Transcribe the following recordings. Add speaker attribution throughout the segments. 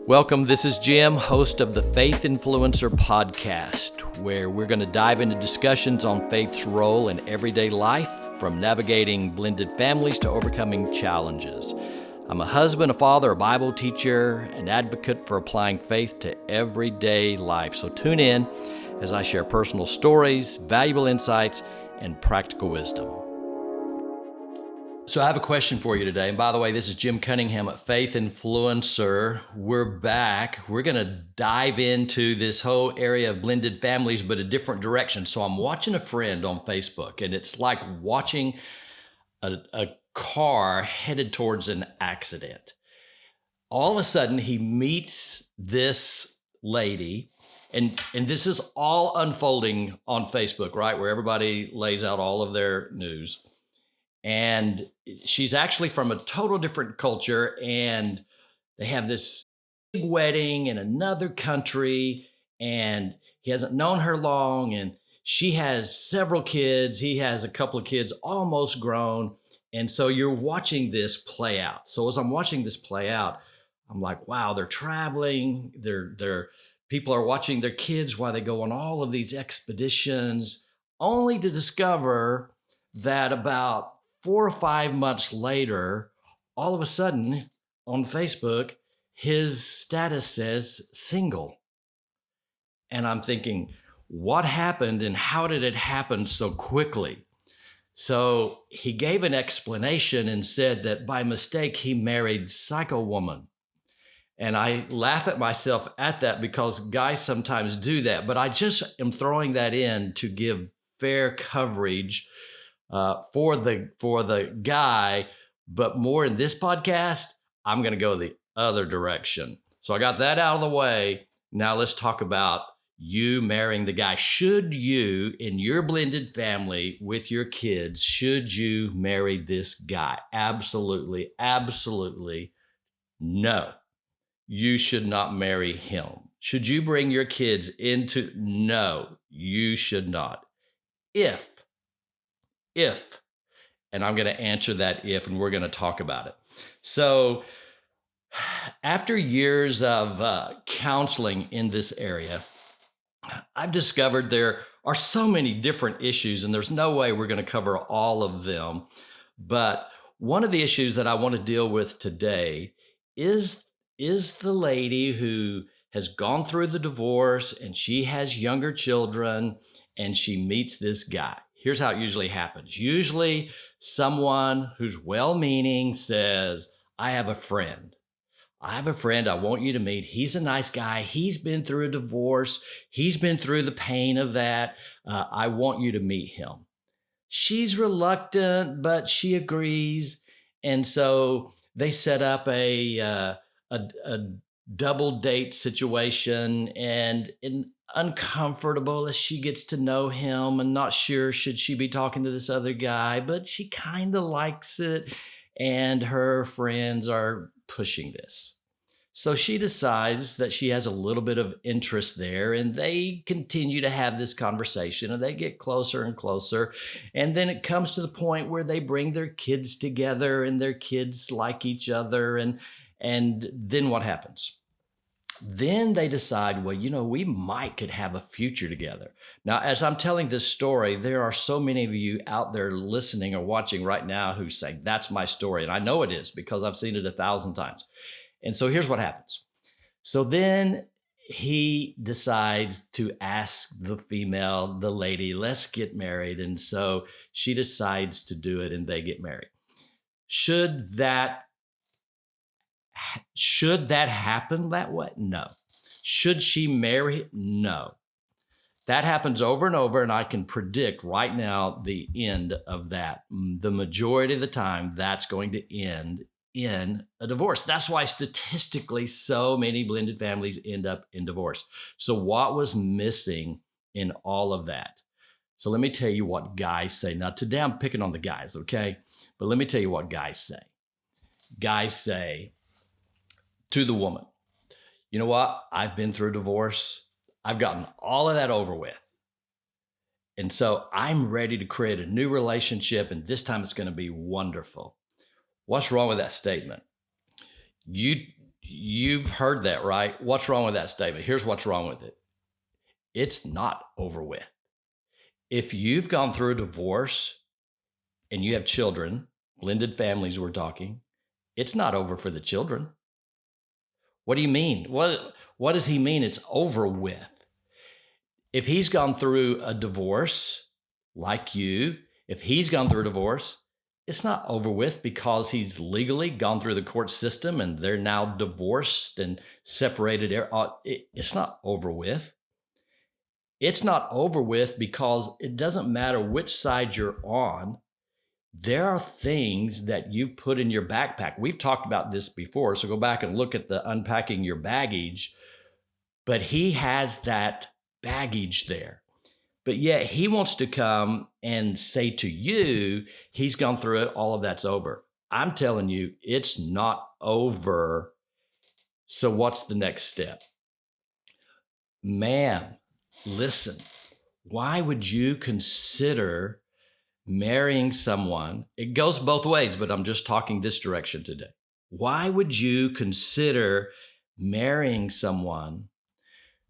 Speaker 1: Welcome, this is Jim, host of the Faith Influencer podcast, where we're going to dive into discussions on faith's role in everyday life, from navigating blended families to overcoming challenges. I'm a husband, a father, a Bible teacher, an advocate for applying faith to everyday life. So tune in as I share personal stories, valuable insights, and practical wisdom. So I have a question for you today. And by the way, this is Jim Cunningham at Faith Influencer. We're back. We're going to dive into this whole area of blended families, but a different direction. So I'm watching a friend on Facebook, and it's like watching a car headed towards an accident. All of a sudden, he meets this lady, and this is all unfolding on Facebook, right? Where everybody lays out all of their news. And she's actually from a total different culture, and they have this big wedding in another country, and he hasn't known her long, and she has several kids. He has a couple of kids almost grown. And so you're watching this play out. So as I'm watching this play out, I'm like, wow, they're traveling. They're people are watching their kids while they go on all of these expeditions, only to discover that about 4 or 5 months later, all of a sudden on Facebook, his status says single. And I'm thinking, what happened and how did it happen so quickly? So he gave an explanation and said that by mistake, he married Psycho Woman. And I laugh at myself at that because guys sometimes do that. But I just am throwing that in to give fair coverage for the guy, but more in this podcast, I'm going to go the other direction. So I got that out of the way. Now let's talk about you marrying the guy. Should you, in your blended family with your kids, should you marry this guy? Absolutely, absolutely no. You should not marry him. Should you bring your kids into? No, you should not. If, and I'm going to answer that if, and we're going to talk about it. So after years of counseling in this area, I've discovered there are so many different issues, and there's no way we're going to cover all of them. But one of the issues that I want to deal with today is the lady who has gone through the divorce, and she has younger children, and she meets this guy. Here's how it usually happens. Usually someone who's well-meaning says, I have a friend I want you to meet. He's a nice guy. He's been through a divorce. He's been through the pain of that. I want you to meet him. She's reluctant, but she agrees. And so they set up a double date situation, and uncomfortable as she gets to know him and not sure should she be talking to this other guy, but she kind of likes it, and her friends are pushing this. So she decides that she has a little bit of interest there, and they continue to have this conversation, and they get closer and closer. And then it comes to the point where they bring their kids together, and their kids like each other. And then what happens? Then they decide, well, we could have a future together. Now, as I'm telling this story, there are so many of you out there listening or watching right now who say, that's my story. And I know it is because I've seen it 1,000 times. And so here's what happens. So then he decides to ask the female, the lady, let's get married. And so she decides to do it, and they get married. Should that happen that way? No. Should she marry? No. That happens over and over, and I can predict right now the end of that. The majority of the time, that's going to end in a divorce. That's why statistically so many blended families end up in divorce. So what was missing in all of that? So let me tell you what guys say. Now, today I'm picking on the guys, okay? But let me tell you what guys say. Guys say to the woman, you know what? I've been through divorce. I've gotten all of that over with. And so I'm ready to create a new relationship, and this time it's going to be wonderful. What's wrong with that statement? You You've heard that, right? What's wrong with that statement? Here's what's wrong with it. It's not over with. If you've gone through a divorce and you have children, blended families we're talking, it's not over for the children. What do you mean? What does he mean it's over with? If he's gone through a divorce like you, if he's gone through a divorce, it's not over with because he's legally gone through the court system and they're now divorced and separated. It's not over with. It's not over with because it doesn't matter which side you're on. There are things that you've put in your backpack. We've talked about this before, so go back and look at the unpacking your baggage. But he has that baggage there. But yet he wants to come and say to you, he's gone through it, all of that's over. I'm telling you, it's not over. So what's the next step? Man, listen, why would you consider marrying someone? It goes both ways, but I'm just talking this direction today. Why would you consider marrying someone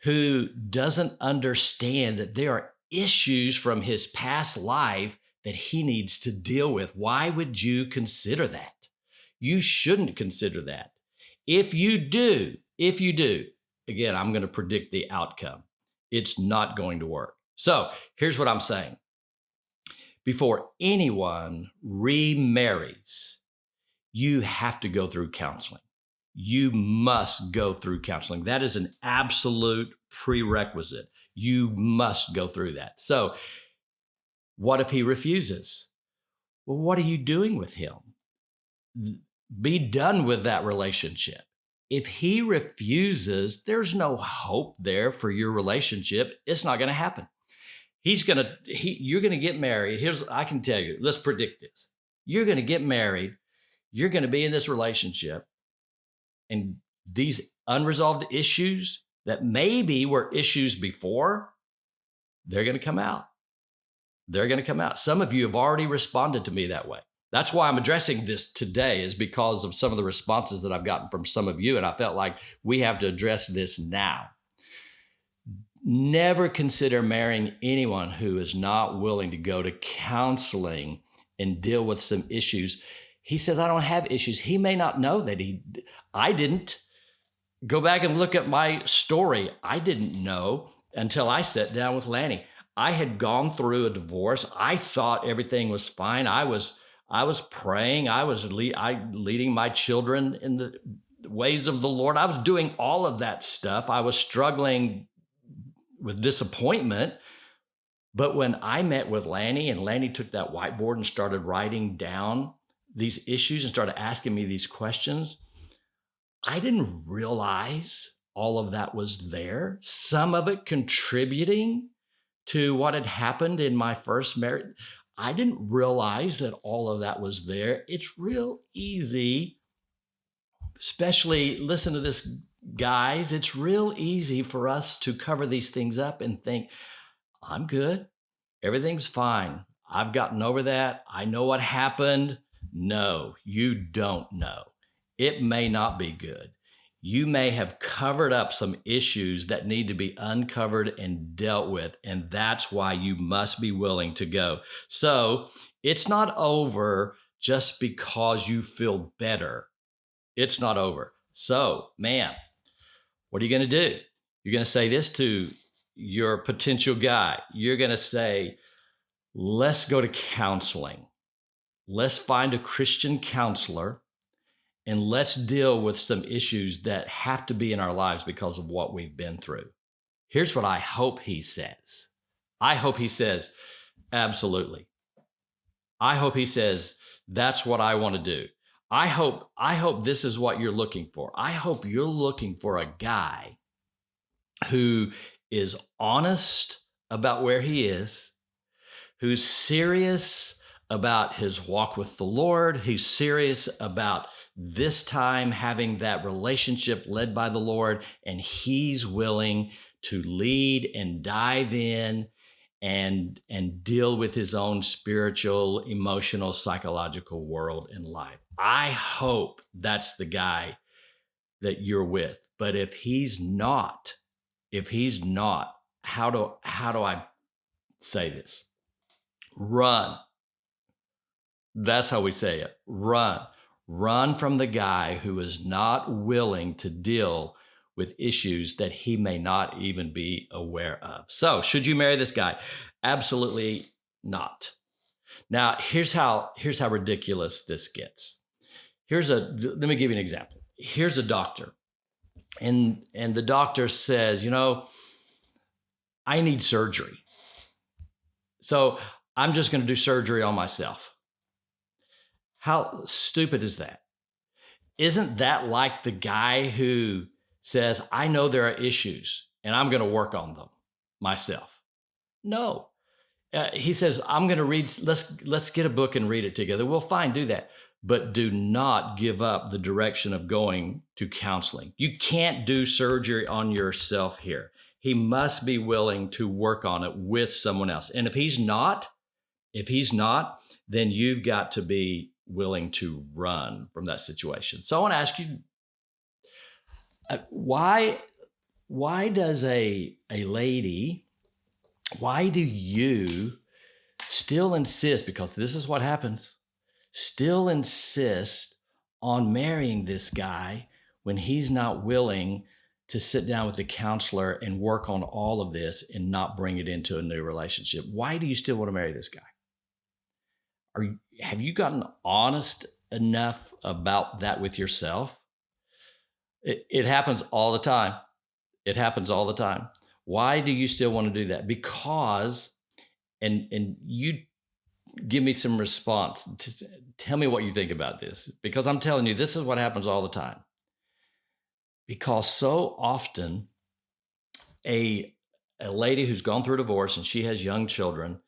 Speaker 1: who doesn't understand that there are issues from his past life that he needs to deal with? Why would you consider that? You shouldn't consider that. If you do, again, I'm going to predict the outcome. It's not going to work. So here's what I'm saying. Before anyone remarries, you have to go through counseling. You must go through counseling. That is an absolute prerequisite. You must go through that. So, what if he refuses? Well, what are you doing with him? Be done with that relationship. If he refuses, there's no hope there for your relationship. It's not going to happen. You're going to get married. I can tell you, let's predict this. You're going to get married. You're going to be in this relationship. And these unresolved issues that maybe were issues before, they're going to come out. They're going to come out. Some of you have already responded to me that way. That's why I'm addressing this today, is because of some of the responses that I've gotten from some of you. And I felt like we have to address this now. Never consider marrying anyone who is not willing to go to counseling and deal with some issues. He says, I don't have issues. He may not know that I didn't. Go back and look at my story. I didn't know until I sat down with Lanny. I had gone through a divorce. I thought everything was fine. I was praying. I was leading my children in the ways of the Lord. I was doing all of that stuff. I was struggling with disappointment. But when I met with Lanny, and Lanny took that whiteboard and started writing down these issues and started asking me these questions, I didn't realize all of that was there. Some of it contributing to what had happened in my first marriage. I didn't realize that all of that was there. It's real easy, especially, listen to this, guys, it's real easy for us to cover these things up and think, I'm good. Everything's fine. I've gotten over that. I know what happened. No, you don't know. It may not be good. You may have covered up some issues that need to be uncovered and dealt with, and that's why you must be willing to go. So it's not over just because you feel better. It's not over. So, man, what are you going to do? You're going to say this to your potential guy. You're going to say, let's go to counseling. Let's find a Christian counselor and let's deal with some issues that have to be in our lives because of what we've been through. Here's what I hope he says. I hope he says, absolutely. I hope he says, that's what I want to do. I hope this is what you're looking for. I hope you're looking for a guy who is honest about where he is, who's serious about his walk with the Lord. He's serious about this time having that relationship led by the Lord, and he's willing to lead and dive in and deal with his own spiritual, emotional, psychological world in life. I hope that's the guy that you're with. But if he's not, how do I say this? Run. That's how we say it. Run. Run from the guy who is not willing to deal with issues that he may not even be aware of. So, should you marry this guy? Absolutely not. Now, here's how ridiculous this gets. Let me give you an example. Here's a doctor, and the doctor says, I need surgery. So I'm just going to do surgery on myself. How stupid is that? Isn't that like the guy who says, I know there are issues and I'm going to work on them myself? No. He says, I'm going to read, let's get a book and read it together. Well, fine, do that. But do not give up the direction of going to counseling. You can't do surgery on yourself here. He must be willing to work on it with someone else. And if he's not, then you've got to be willing to run from that situation. So I want to ask you, why does a lady, why do you still insist, because this is what happens, still insist on marrying this guy when he's not willing to sit down with the counselor and work on all of this and not bring it into a new relationship? Why do you still want to marry this guy? Have you gotten honest enough about that with yourself? It happens all the time. It happens all the time. Why do you still want to do that? Because, and you give me some response. Tell me what you think about this, because I'm telling you, this is what happens all the time. Because so often a lady who's gone through a divorce and she has young children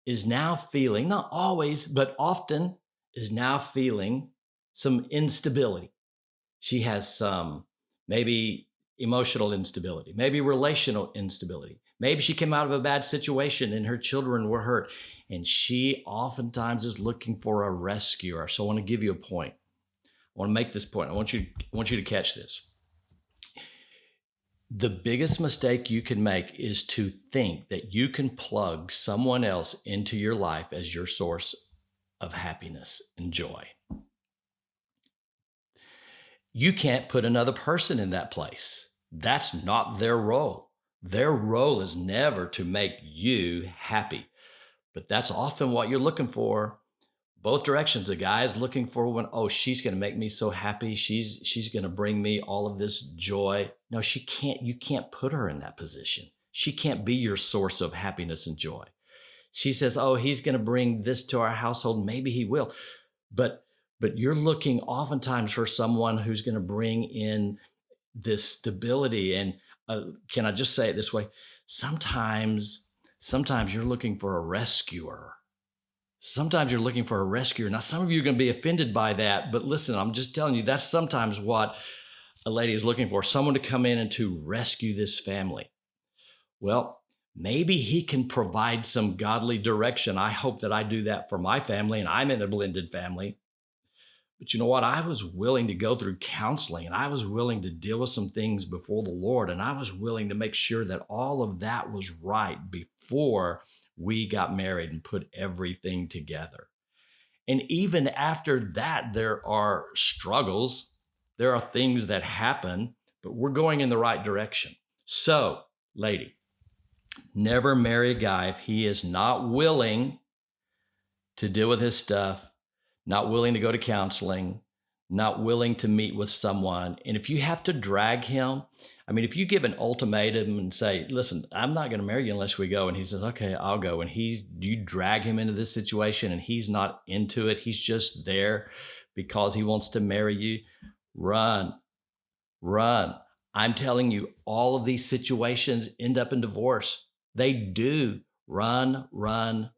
Speaker 1: is now feeling, not always, but often is now feeling some instability. She has some maybe emotional instability, maybe relational instability. Maybe she came out of a bad situation and her children were hurt, and she oftentimes is looking for a rescuer. So I want to give you a point. I want to make this point. I want you to catch this. The biggest mistake you can make is to think that you can plug someone else into your life as your source of happiness and joy. You can't put another person in that place. That's not their role. Their role is never to make you happy. But that's often what you're looking for. Both directions. A guy is looking for she's going to make me so happy. She's going to bring me all of this joy. No, she can't. You can't put her in that position. She can't be your source of happiness and joy. She says, he's going to bring this to our household. Maybe he will. But you're looking oftentimes for someone who's going to bring in this stability. And can I just say it this way? Sometimes you're looking for a rescuer. Sometimes you're looking for a rescuer. Now, some of you are going to be offended by that, but listen, I'm just telling you, that's sometimes what a lady is looking for, someone to come in and to rescue this family. Well, maybe he can provide some godly direction. I hope that I do that for my family, and I'm in a blended family. But you know what? I was willing to go through counseling, and I was willing to deal with some things before the Lord, and I was willing to make sure that all of that was right before we got married and put everything together. And even after that, there are struggles. There are things that happen, but we're going in the right direction. So, lady, never marry a guy if he is not willing to deal with his stuff, not willing to go to counseling, not willing to meet with someone. And if you have to drag him, if you give an ultimatum and say, listen, I'm not going to marry you unless we go. And he says, okay, I'll go. And you drag him into this situation and he's not into it. He's just there because he wants to marry you. Run. I'm telling you, all of these situations end up in divorce. They do. Run.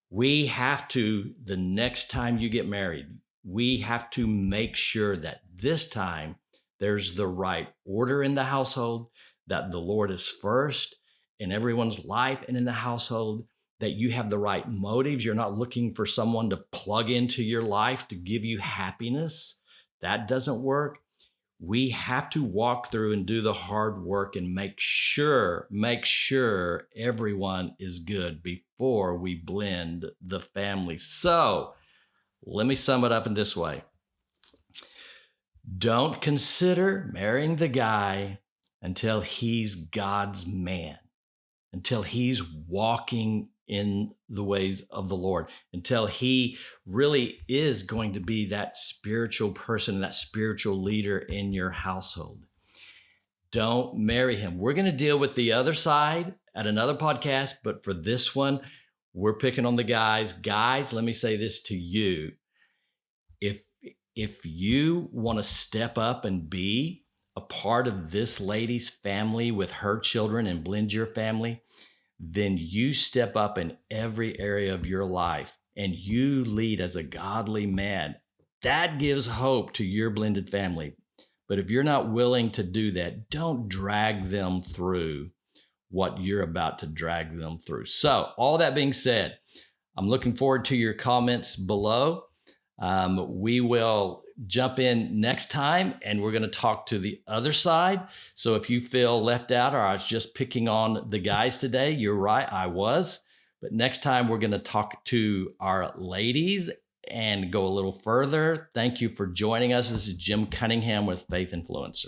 Speaker 1: We have to, the next time you get married, we have to make sure that this time there's the right order in the household, that the Lord is first in everyone's life and in the household, that you have the right motives. You're not looking for someone to plug into your life to give you happiness. That doesn't work. we have to walk through and do the hard work and make sure everyone is good before we blend the family. So let me sum it up in this way. Don't consider marrying the guy until he's God's man, until he's walking in the ways of the Lord, until he really is going to be that spiritual person, that spiritual leader in your household. Don't marry him. We're going to deal with the other side at another podcast, but for this one, we're picking on the guys. Guys, let me say this to you. If you want to step up and be a part of this lady's family with her children and blend your family, then you step up in every area of your life and you lead as a godly man. That gives hope to your blended family. But if you're not willing to do that, don't drag them through what you're about to drag them through. So, all that being said, I'm looking forward to your comments below. We will jump in next time and we're going to talk to the other side. So if you feel left out or I was just picking on the guys today, you're right, I was. But next time we're going to talk to our ladies and go a little further. Thank you for joining us. This is Jim Cunningham with Faith Influencer.